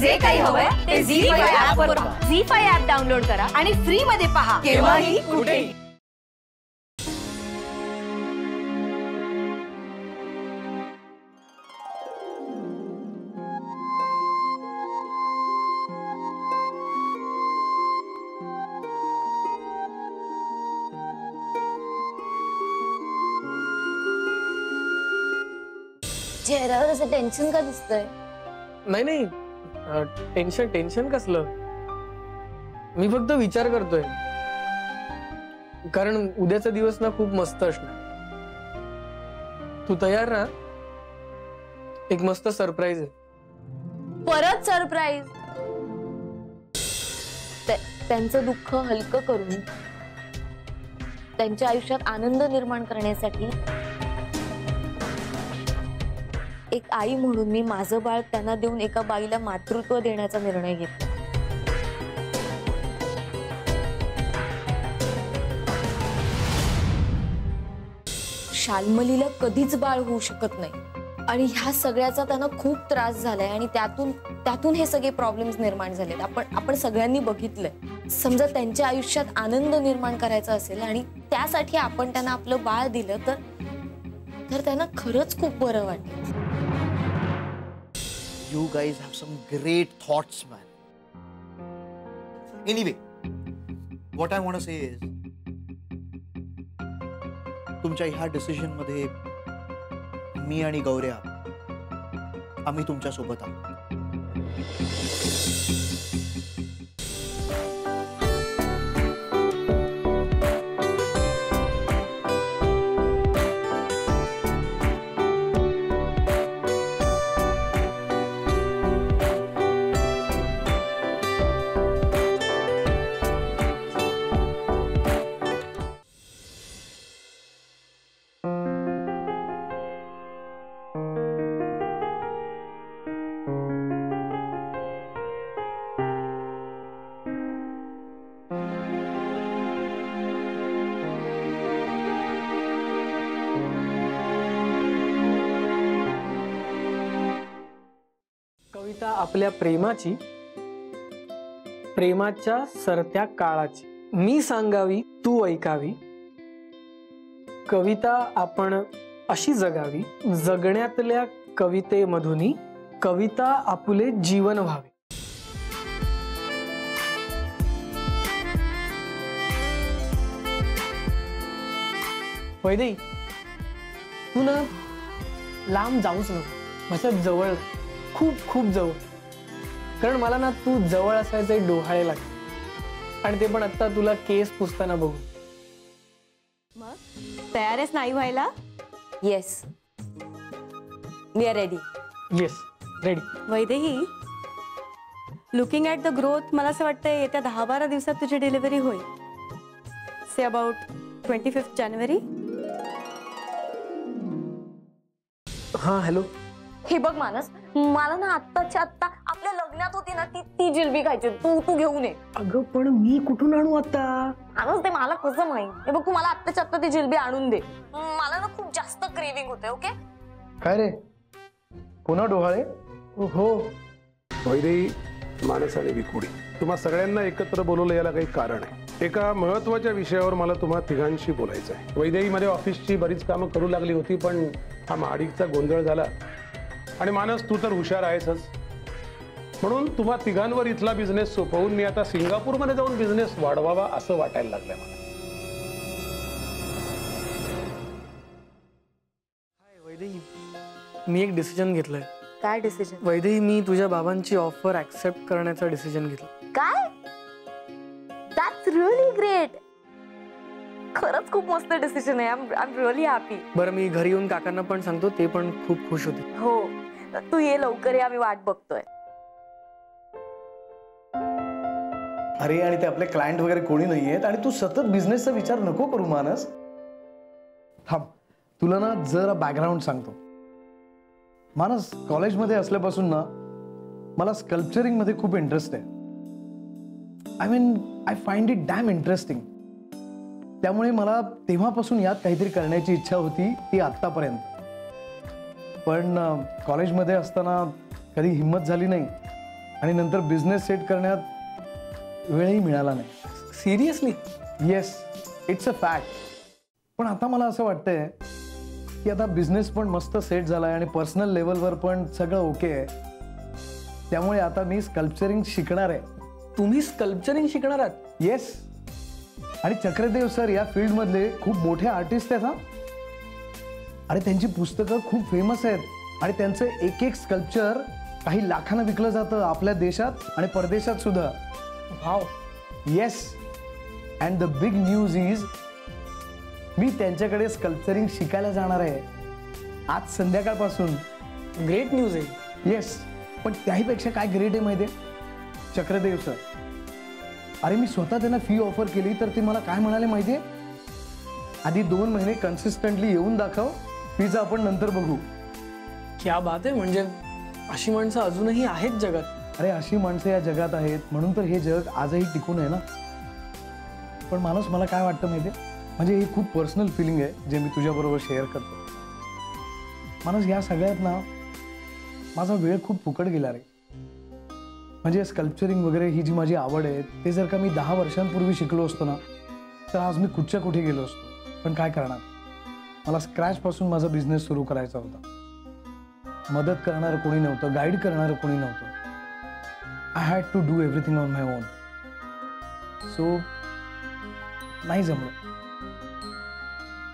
जे काही हवंय ते झी5 ऍप वर पहा. झी5 ऍप डाउनलोड करा आणि फ्री मध्ये पहा केव्हाही कुठेही. चेहऱ्यावर असं टेन्शन का दिसतंय? नाही नाही, टेन्शन कसलं? मी फक्त विचार करतोय, कारण उद्याचा दिवस ना खूप मस्त असणार. तू तयार राहा, एक मस्त सरप्राईज आहे. परत सरप्राईज? त्यांचं दुःख हलकं करून त्यांच्या आयुष्यात आनंद निर्माण करण्यासाठी एक आई म्हणून मी माझं बाळ त्यांना देऊन एका बाईला मातृत्व देण्याचा निर्णय घेतला. शाल्मलीला कधीच बाळ होऊ शकत नाही आणि ह्या सगळ्याचा त्यांना खूप त्रास झालाय आणि त्यातून हे सगळे प्रॉब्लेम्स निर्माण झालेत. आपण सगळ्यांनी बघितलंय. समजा त्यांच्या आयुष्यात आनंद निर्माण करायचा असेल आणि त्यासाठी आपण त्यांना आपलं बाळ दिलं तर त्यांना खरंच खूप बरं वाटेल. You guys have some great thoughts, man. Anyway, what I want to say is, तुमच्या ह्या डिसिजन मध्ये मी आणि गौऱ्या आम्ही तुमच्या सोबत आहोत. कविता आपल्या प्रेमाच्या सरत्या काळाची मी सांगावी तू ऐकावी. कविता आपण अशी जगावी, जगण्यातल्या कवितेमधून कविता आपुले जीवन व्हावे. वैदेही, तू ना लांब जाऊच नको, माझ्या जवळ, खूप खूप जवळ. कारण मला ना तू जवळ असायचे डोहाळे लागले आणि ते पण आता तुला केस पुसताना बघू. मग तयार आहेस नाही व्हायला? Yes, we are ready. Yes, ready. Vaidehi, looking at the growth, मला असं वाटतं येत्या 10-12 दिवसात तुझी डिलिव्हरी होईल. से अबाउट 25 जानेवारी. हां, हॅलो. हे बघ मानस, मला ना आत्ताच्या आत्ता आपल्या लग्नात होती ना ती जिलबी खायची. तू घेऊन ये. अगं पण मी कुठून आणू आता? मानस, ते मला कसं माहित. हे बघ, तू मला आत्ताच्या आत्ता ती जिलबी आणून दे. मला ना खूप जास्त क्रेविंग होते. ओके? काय रे, पुन्हा डोहाळे? हो. वैदेही, मानस आणि विकुडी, तुम्हा सगळ्यांना एकत्र बोलवलं याला काही कारण आहे. एका महत्वाच्या विषयावर मला तुम्हा तिघांशी बोलायचं आहे. वैदेही मध्ये ऑफिसची बरीच कामं करू लागली होती, पण हा महाडिकचा गोंधळ झाला. आणि मानस, तू तर हुशार आहेसच, म्हणून तुम्हा तिघांवर इथला बिझनेस सोपवून मी आता सिंगापूरमध्ये जाऊन बिझनेस वाढवावा असं वाटायला लागलंय मला. वैदेही, मी एक डिसिजन घेतलंय. काय डिसिजन? वैदेही, मी तुझ्या बाबांची ऑफर ऍक्सेप्ट करण्याचा डिसिजन घेतला. काय? That's really great. खरंच खूप मस्त डिसिजन आहे. I am really happy. बरं, मी घरी येऊन काकांना पण सांगतो, ते पण खूप खुश होते. हो, तू ये लवकर, आम्ही वाट बघतोय. अरे, आणि ते आपले क्लायंट वगैरे कोणी नाही आहेत आणि तू सतत बिझनेसचा विचार नको करू मानस. थांब, तुला ना जरा बॅकग्राऊंड सांगतो. मानस, कॉलेजमध्ये असल्यापासून ना मला स्कल्पचरिंग मध्ये खूप इंटरेस्ट आहे. I find it dam interesting. त्यामुळे मला तेव्हापासून यात काहीतरी करण्याची इच्छा होती, ती आत्तापर्यंत. पण कॉलेजमध्ये असताना कधी हिम्मत झाली नाही आणि नंतर बिझनेस सेट करण्यात वेळही मिळाला नाही. Seriously? Yes, it's a fact. पण आता मला असं वाटतंय की आता बिझनेस पण मस्त सेट झालाय आणि पर्सनल लेवलवर पण सगळं ओके आहे. त्यामुळे आता मी स्कल्पचरिंग शिकणार आहे. तुम्ही स्कल्पचरिंग शिकणार आहात? येस. आणि चक्रदेव सर या फील्डमधले खूप मोठे आर्टिस्ट आहेत. हा, अरे त्यांची पुस्तकं खूप फेमस आहेत आणि त्यांचं एक एक स्कल्पचर काही लाखांना विकलं जातं आपल्या देशात आणि परदेशात सुद्धा. Wow. Yes. And the big news is me त्यांच्याकडे स्कल्पचरिंग शिकायला जाणार आहे आज संध्याकाळपासून. ग्रेट न्यूज आहे. येस. पण त्याहीपेक्षा काय ग्रेट आहे माहिती आहे चक्रदेव सर? अरे मी स्वतः त्यांना फी ऑफर केली तर ते मला काय म्हणाले माहिती आहे? आधी 2 महिने कन्सिस्टंटली येऊन दाखव, फीचं आपण नंतर बघू. क्या बात आहे. म्हणजे अशी माणसं अजूनही आहेत जगात. अरे अशी माणसं या जगात आहेत म्हणून तर हे जग आजही टिकून आहे ना. पण माणूस, मला काय वाटतं माहिती आहे, म्हणजे ही खूप पर्सनल फिलिंग आहे जे मी तुझ्याबरोबर शेअर करतो. माणूस, या सगळ्यात ना माझा वेळ खूप फुकट गेला रे. म्हणजे स्कल्पचरिंग वगैरे ही जी माझी आवड आहे ते जर का मी 10 वर्षांपूर्वी शिकलो असतो ना तर आज मी कुठच्या कुठे गेलो असतो. पण काय करणार, मला स्क्रॅचपासून माझा बिझनेस सुरू करायचा होता. मदत करणारं कोणी नव्हतं, गाईड करणारं कोणी नव्हतं. I had to do everything on my own. So नाही जमलं.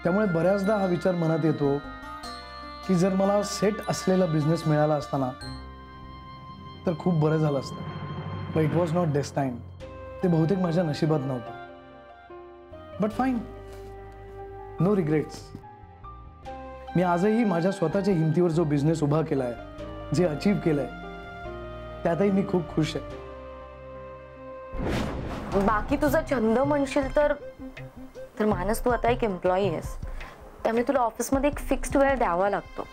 त्यामुळे बऱ्याचदा हा विचार मनात येतो की जर मला सेट असलेला बिझनेस मिळाला असताना तर खूप बरं झालं असतं. But it was not destined. ते बहुतेक माझ्या नशिबात नव्हतं. But fine, no regrets. मी आजही माझ्या स्वतःच्या हिमतीवर जो बिझनेस उभा केलाय, जे अचीव्ह केलंय, त्यातही मी खूप खुश आहे. बाकी तुझा छंद म्हणशील तर मानस, तू आता एक एम्प्लॉई आहेस, त्यामुळे तुला ऑफिसमध्ये एक फिक्स्ड वेळ द्यावा लागतो.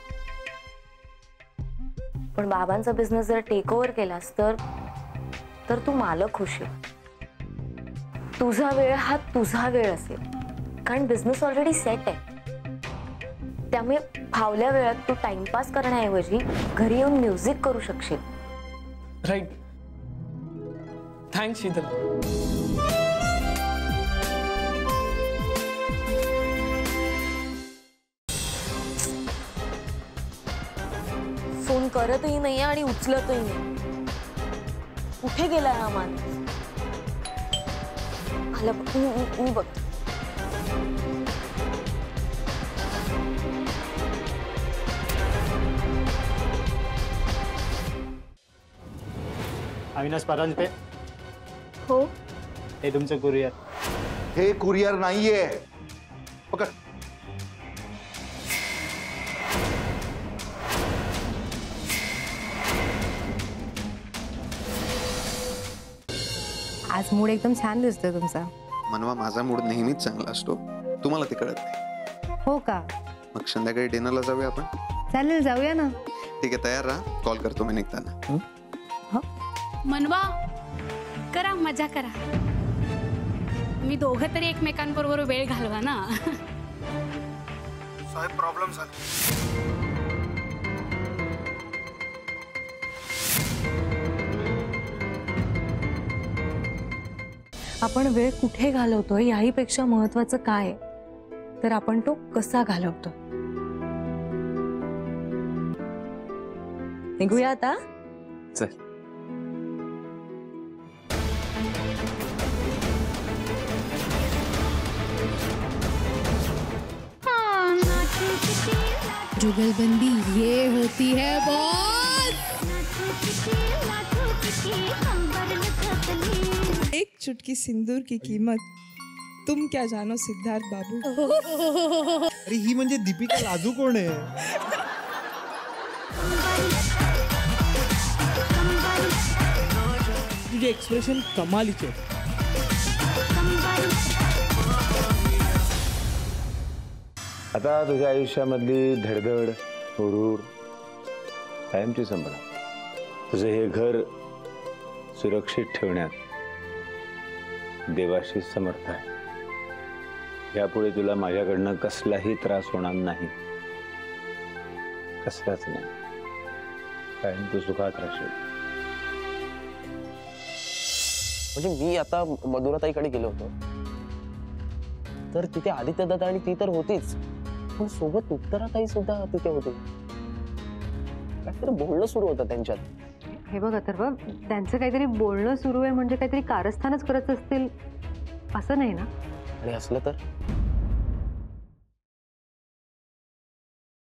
पण बाबांचा बिझनेस जर टेक ओव्हर केलास तर तू मालक होशील. तुझा वेळ हा तुझा वेळ असेल, कारण बिझनेस ऑलरेडी सेट आहे. त्यामुळे फावल्या वेळात तू टाइमपास करण्याऐवजी घरी येऊन म्युझिक करू शकशील. राईट. थँक्स शीतल. फोन करतही नाही आणि उचलतही नाही. कुठे गेलाय हा माणूस? आला बघ, मी बघ. अविनाश परांजपे. हो, हे तुमचं कुरिअर. हे कुरिअर नाहीये. पकड. आज मूड एकदम छान दिसतोय तुमचा. मनवा, माझा मूड नेहमीच चांगला असतो, तुम्हाला ते कळत नाही. हो का? मग संध्याकाळी डिनरला जाऊया आपण. चालेल, जाऊया ना. ठीक आहे, तयार राहा, कॉल करतो मी निघताना. मनवा, करा मजा करा. मी दोघं तरी एकमेकांबरोबर वेळ घालवा ना. साहेब, प्रॉब्लेम झाला. आपण वेळ कुठे घालवतोय याहीपेक्षा महत्वाचं काय तर आपण तो कसा घालवतो. निघूया आता. चल. जुगलबंदी ये होती है बॉस. एक चुटकी सिंदूर की कीमत तुम क्या जानो सिद्धार्थ बाबू. अरे ही म्हणजे दीपिका लाजू कोण आहे? तुझे एक्सप्रेशन कमालीचे. आता तुझ्या आयुष्यामधली धडधड, हुरूर कायमची संभळा. तुझे हे घर सुरक्षित ठेवण्यात देवाशी समर्थ आहे. यापुढे तुला माझ्याकडनं कसलाही त्रास होणार नाही, कसलाच नाही. कायम तू सुखात राहशील. म्हणजे मी आता मधुराताईकडे गेलो होतो तर तिथे आदित्य दादा आणि ती तर होतीच, पण सोबत उत्तराताई सुद्धा तिथे होते. काहीतरी बोलणं सुरू होतं त्यांच्यात. हे बघ अथर्व, त्यांचं काहीतरी बोलणं सुरू आहे म्हणजे काहीतरी कारस्थानच करत असतील असं नाही ना? आणि असलं तर